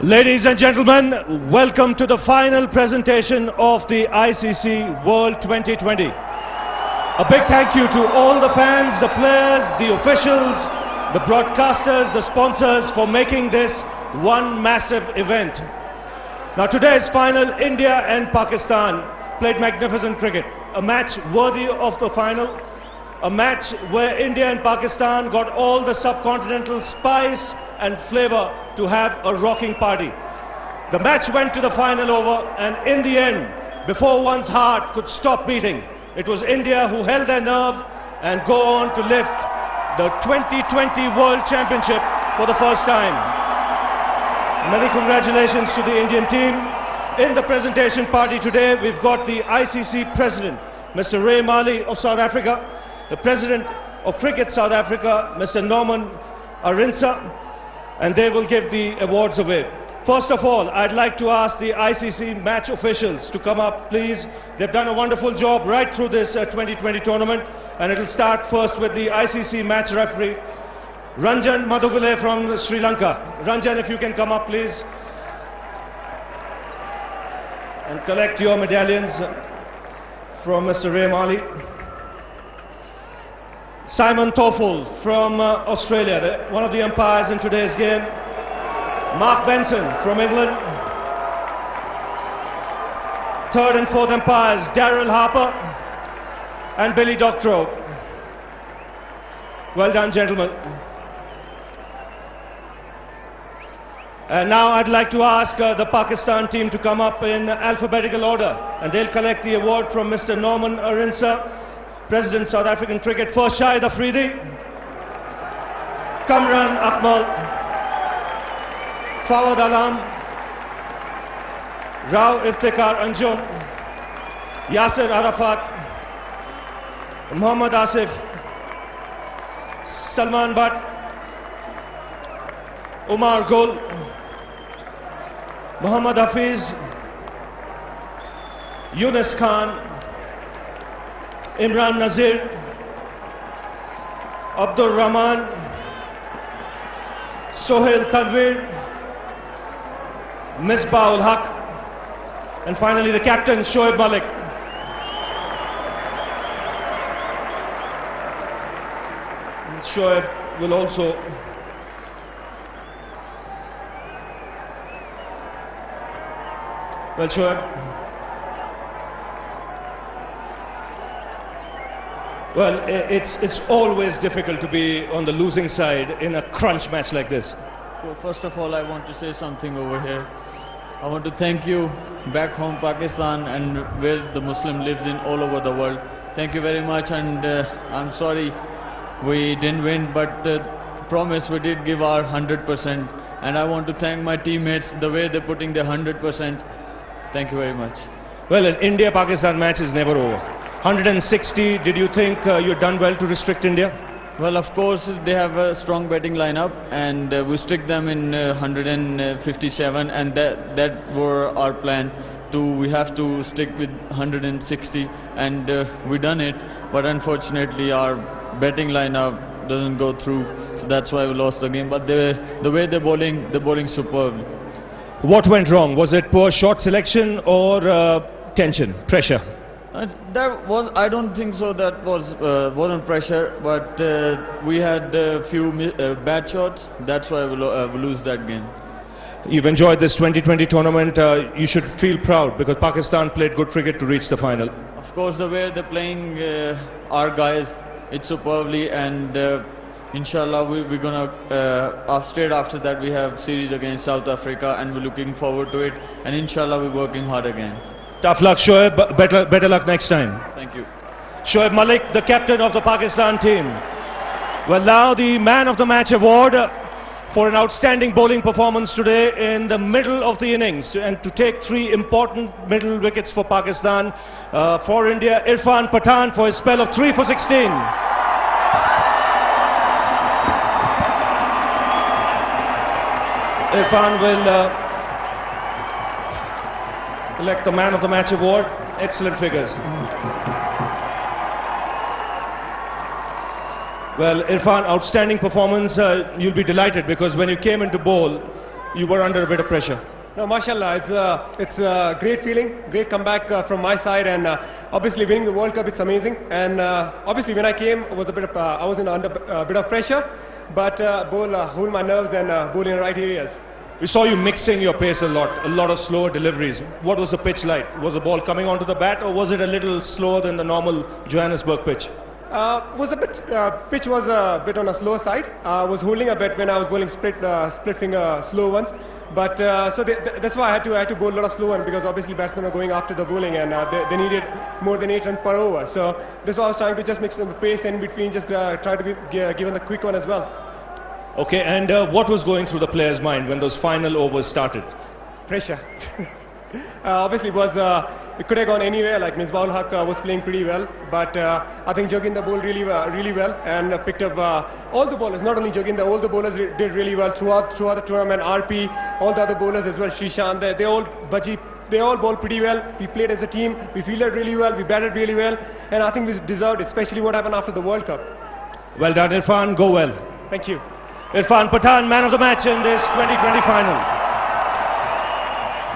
Ladies and gentlemen, welcome to the final presentation of the ICC World 2020. A big thank you to all the fans, the players, the officials, the broadcasters, the sponsors for making this one massive event. Now today's final, India and Pakistan played magnificent cricket. A match worthy of the final. A match where India and Pakistan got all the subcontinental spice and flavor to have a rocking party. The match went to the final over, and in the end, before one's heart could stop beating, it was India who held their nerve and go on to lift the 2020 World Championship for the first time. Many congratulations to the Indian team. In the presentation party today, we've got the ICC President, Mr. Ray Mali of South Africa, the President of Cricket South Africa, Mr. Norman Arendse, and they will give the awards away. First of all, I'd like to ask the ICC match officials to come up, please. They've done a wonderful job right through this 2020 tournament, and it'll start first with the ICC match referee, Ranjan Madhugule from Sri Lanka. Ranjan, if you can come up, please, and collect your medallions from Mr. Ray Mali. Simon Toffel from Australia, one of the umpires in today's game. Mark Benson from England. Third and fourth umpires, Daryl Harper and Billy Doctorow. Well done, gentlemen. And now I'd like to ask the Pakistan team to come up in alphabetical order, and they'll collect the award from Mr. Norman Arendse, President South African Cricket. First, Shahid Afridi, Kamran Akmal, Fawad Alam, Rao Iftikhar Anjum, Yasir Arafat, Muhammad Asif, Salman Butt, Umar Gul, Muhammad Hafiz, Yunus Khan, Imran Nazir, Abdur Rahman, Sohail Tanvir, Misbah ul Haq, and finally the captain, Shoaib Malik. And Shoaib will also Shoaib. Well, it's always difficult to be on the losing side in a crunch match like this. So first of all, I want to say something over here. I want to thank you back home, Pakistan, and where the Muslim lives in all over the world. Thank you very much, and I'm sorry we didn't win, but promise we did give our 100%. And I want to thank my teammates, the way they're putting their 100%. Thank you very much. Well, an India-Pakistan match is never over. 160, did you think you'd done well to restrict India? Well, of course, they have a strong batting lineup, and we strict them in 157, and that were our plan. We have to stick with 160, and we done it. But unfortunately, our batting lineup doesn't go through, so that's why we lost the game. But the way they're bowling superb. What went wrong? Was it poor shot selection or tension, pressure? I don't think so. That wasn't pressure, but we had a few bad shots. That's why we lose that game. You've enjoyed this 2020 tournament. You should feel proud because Pakistan played good cricket to reach the final. Of course, the way they're playing our guys, it's superbly, and inshallah we're gonna straight after that we have series against South Africa, and we're looking forward to it. And inshallah we're working hard again. Tough luck, Shoaib. Better luck next time. Thank you. Shoaib Malik, the captain of the Pakistan team. Well, now the man of the match award for an outstanding bowling performance today in the middle of the innings, and to take 3 important middle wickets for Pakistan. For India, Irfan Pathan for his spell of 3 for 16. Irfan will collect the man of the match award. Excellent figures. Well, Irfan, outstanding performance. You'll be delighted because when you came into bowl, you were under a bit of pressure? No, mashallah, it's a great feeling, great comeback from my side, and obviously winning the World Cup, it's amazing. And obviously when I came, I was under a bit of pressure, but ball hold my nerves and ball in the right areas. We saw you mixing your pace a lot of slower deliveries. What was the pitch like? Was the ball coming onto the bat, or was it a little slower than the normal Johannesburg pitch? Pitch was a bit on a slower side. I was holding a bit when I was bowling split finger slow ones, but so that's why I had to bowl a lot of slow ones, because obviously batsmen were going after the bowling, and they needed more than 8 runs per over. So that's why I was trying to just mix the pace in between, just try to be given the quick one as well. Okay, and what was going through the player's mind when those final overs started? Pressure. Obviously, it could have gone anywhere. Like Misbah-ul Haq was playing pretty well, but I think Joginder bowled really well and picked up all the bowlers. Not only Joginder, all the bowlers did really well throughout the tournament. RP, all the other bowlers as well. Srishant, they all bowled pretty well. We played as a team. We fielded really well. We batted really well, and I think we deserved it, especially what happened after the World Cup. Well done, Irfan. Go well. Thank you. Irfan Pathan, man of the match in this 2020 final.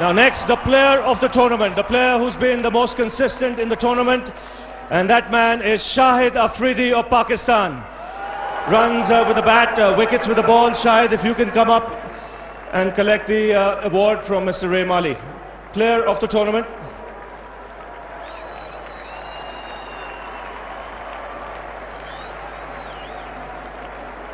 Now next, the player of the tournament, the player who's been the most consistent in the tournament, and that man is Shahid Afridi of Pakistan. Runs with the bat, wickets with the ball. Shahid, if you can come up and collect the award from Mr. Ray Mali. Player of the tournament.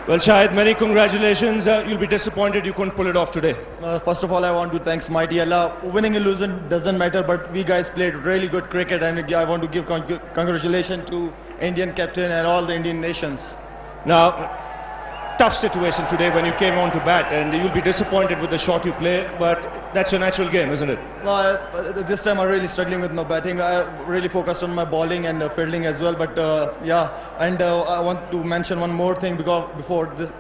Well, Shahid, many congratulations. You'll be disappointed you couldn't pull it off today. First of all, I want to thank Mighty Allah. Winning and losing doesn't matter, but we guys played really good cricket, and I want to give congratulations to Indian captain and all the Indian nations. Now, tough situation today when you came on to bat, and you'll be disappointed with the shot you play, but that's your natural game, isn't it? This time I'm really struggling with my batting. I really focused on my bowling and fielding as well, but yeah. And I want to mention one more thing, because before this,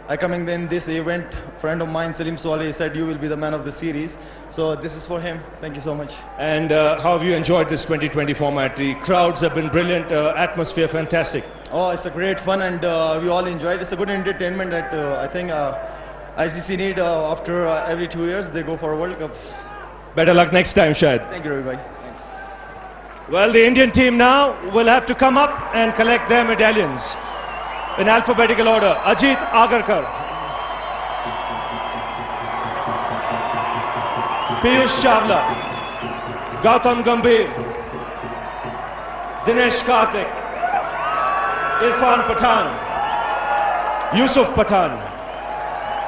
I coming in this event, friend of mine, Salim Swale, said you will be the man of the series. So this is for him. Thank you so much. And how have you enjoyed this 2020 format? The crowds have been brilliant, atmosphere fantastic. Oh, it's a great fun, and we all enjoyed. It's a good entertainment that I think ICC need after every 2 years they go for a World Cup. Better luck next time, Shahid. Thank you, everybody. Thanks. Well, the Indian team now will have to come up and collect their medallions in alphabetical order. Ajit Agarkar, Piyush Chawla, Gautam Gambhir, Dinesh Karthik, Irfan Pathan, Yusuf Pathan,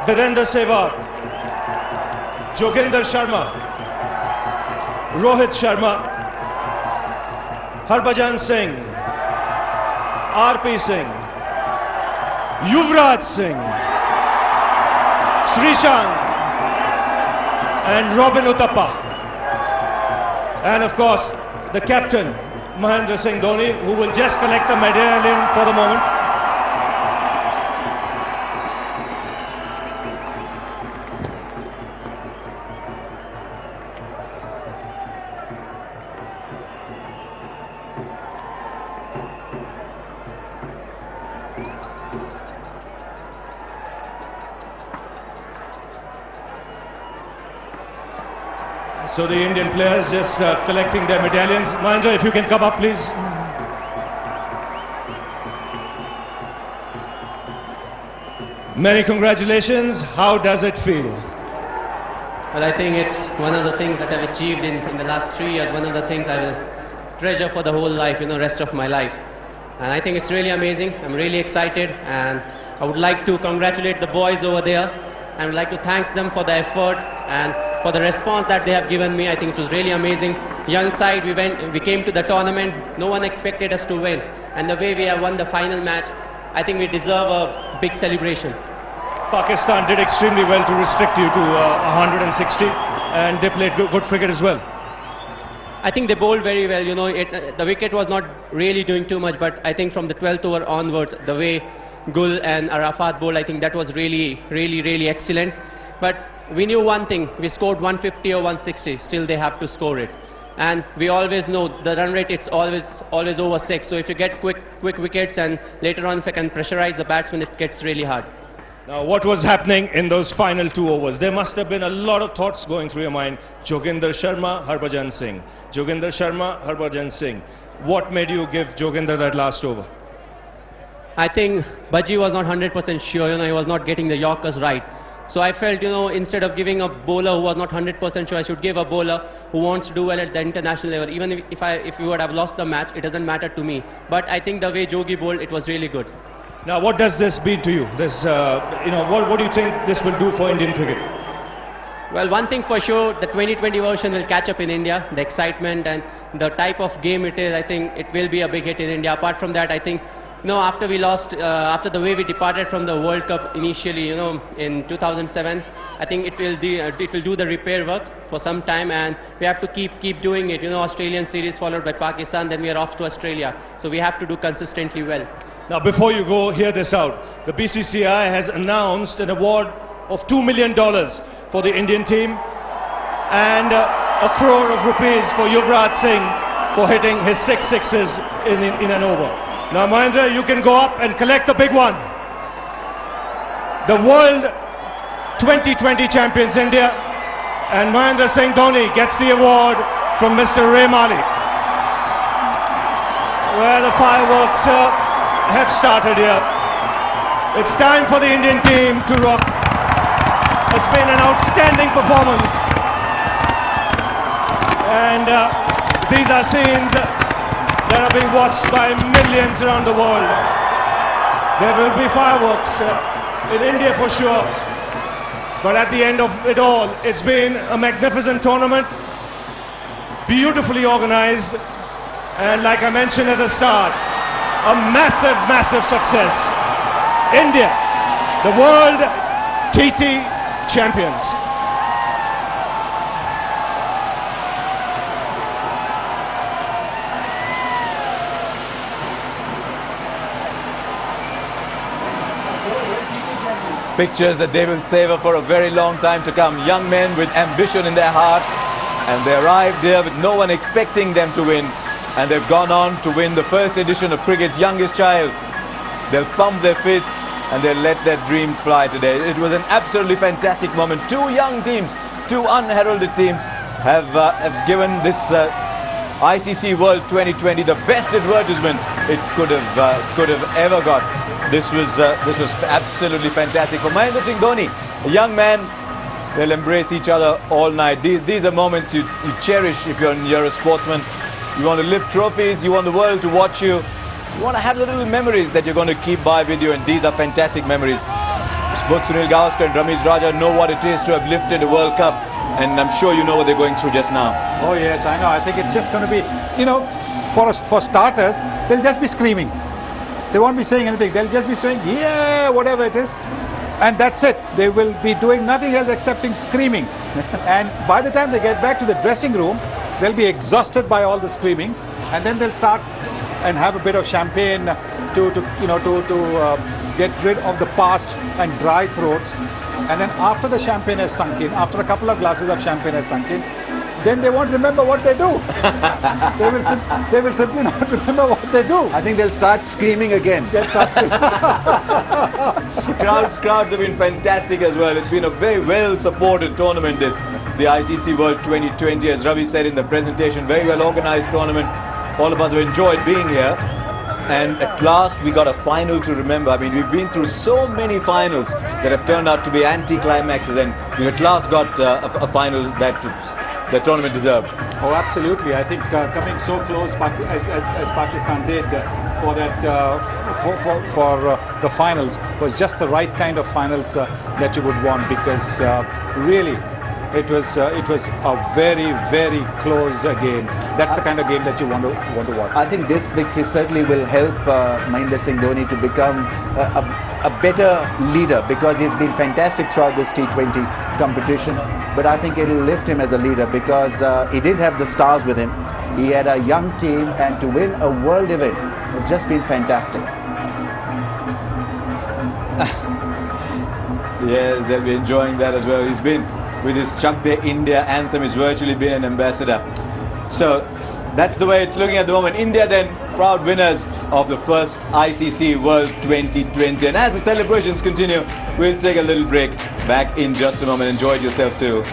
Virender Sehwag, Joginder Sharma, Rohit Sharma, Harbhajan Singh, RP Singh, Yuvraj Singh, Srishant, and Robin Uthappa. And of course, the captain, Mahendra Singh Dhoni, who will just collect the medallion for the moment. So the Indian players just collecting their medallions. Mahendra, if you can come up, please. Many congratulations. How does it feel? Well, I think it's one of the things that I've achieved in the last 3 years, one of the things I will treasure for the whole life, rest of my life. And I think it's really amazing. I'm really excited, and I would like to congratulate the boys over there. I would like to thank them for the effort and for the response that they have given me. I think it was really amazing. Young side, we came to the tournament. No one expected us to win. And the way we have won the final match, I think we deserve a big celebration. Pakistan did extremely well to restrict you to 160, and they played good cricket as well. I think they bowled very well. The wicket was not really doing too much, but I think from the 12th over onwards, the way Gul and Arafat bowled, I think that was really, really, really excellent. But we knew one thing, we scored 150 or 160, still they have to score it. And we always know the run rate, it's always over 6. So if you get quick wickets, and later on if I can pressurize the batsman, it gets really hard. Now, what was happening in those final 2 overs? There must have been a lot of thoughts going through your mind. Joginder Sharma, Harbhajan Singh. Joginder Sharma, Harbhajan Singh. What made you give Joginder that last over? I think Bhaji was not 100% sure, he was not getting the Yorkers right. So I felt, instead of giving a bowler who was not 100% sure, I should give a bowler who wants to do well at the international level. Even if we would have lost the match, it doesn't matter to me. But I think the way Jogi bowled, it was really good. Now, what does this mean to you? This, what do you think this will do for Indian cricket? Well, one thing for sure, the 2020 version will catch up in India. The excitement and the type of game it is, I think it will be a big hit in India. Apart from that, I think, after we lost, after the way we departed from the World Cup initially, in 2007, I think it will do the repair work for some time, and we have to keep doing it. Australian series followed by Pakistan, then we are off to Australia. So we have to do consistently well. Now, before you go, hear this out. The BCCI has announced an award of $2 million for the Indian team and ₹1 crore for Yuvraj Singh for hitting his 6 sixes in an over. Now, Mahendra, you can go up and collect the big one. The World 2020 champions India, and Mahendra Singh Dhoni gets the award from Mr. Ray Mali. Where the fireworks have started here. It's time for the Indian team to rock. It's been an outstanding performance. And these are scenes that are being watched by millions around the world. There will be fireworks in India for sure. But at the end of it all, it's been a magnificent tournament, beautifully organized, and like I mentioned at the start, a massive, massive success. India, the world T20 champions. Pictures that they will savor for a very long time to come. Young men with ambition in their hearts, and they arrived there with no one expecting them to win. And they've gone on to win the first edition of cricket's youngest child. They'll pump their fists and they'll let their dreams fly today. It was an absolutely fantastic moment. 2 young teams, 2 unheralded teams have given this ICC World 2020 the best advertisement it could have ever got. This was absolutely fantastic. For Mahendra Singh Dhoni, a young man, they'll embrace each other all night. These are moments you cherish if you're a sportsman. You want to lift trophies, you want the world to watch you. You want to have the little memories that you're going to keep by with you, and these are fantastic memories. Both Sunil Gavaskar and Ramesh Raja know what it is to have lifted a World Cup, and I'm sure you know what they're going through just now. Oh yes, I know. I think it's just going to be, for starters, they'll just be screaming. They won't be saying anything. They'll just be saying, yeah, whatever it is. And that's it. They will be doing nothing else excepting screaming. And by the time they get back to the dressing room, they'll be exhausted by all the screaming, and then they'll start and have a bit of champagne to get rid of the past and dry throats. And then after the champagne has sunk in, after a couple of glasses of champagne has sunk in, then they won't remember what they do. they will simply not remember what they do. I think they'll start screaming again. They'll start screaming. Crowds have been fantastic as well. It's been a very well supported tournament, the ICC World 2020, as Ravi said in the presentation. Very well organized tournament. All of us have enjoyed being here. And at last we got a final to remember. I mean, we've been through so many finals that have turned out to be anti-climaxes, and we at last got a final that the tournament deserved. Oh, absolutely. I think coming so close as Pakistan did for that for the finals was just the right kind of finals that you would want, because really it was a very, very close game. That's the kind of game that you want to watch. I think this victory certainly will help Mahendra Singh Dhoni to become a better leader, because he's been fantastic throughout this T20 competition. But I think it'll lift him as a leader, because he did have the stars with him. He had a young team, and to win a world event has just been fantastic. Yes, they'll be enjoying that as well. He's been with his Chak De India anthem, he's virtually been an ambassador. So That's the way it's looking at the moment. India then proud winners of the first ICC World 2020. And as the celebrations continue, we'll take a little break. Back in just a moment. Enjoy it yourself too.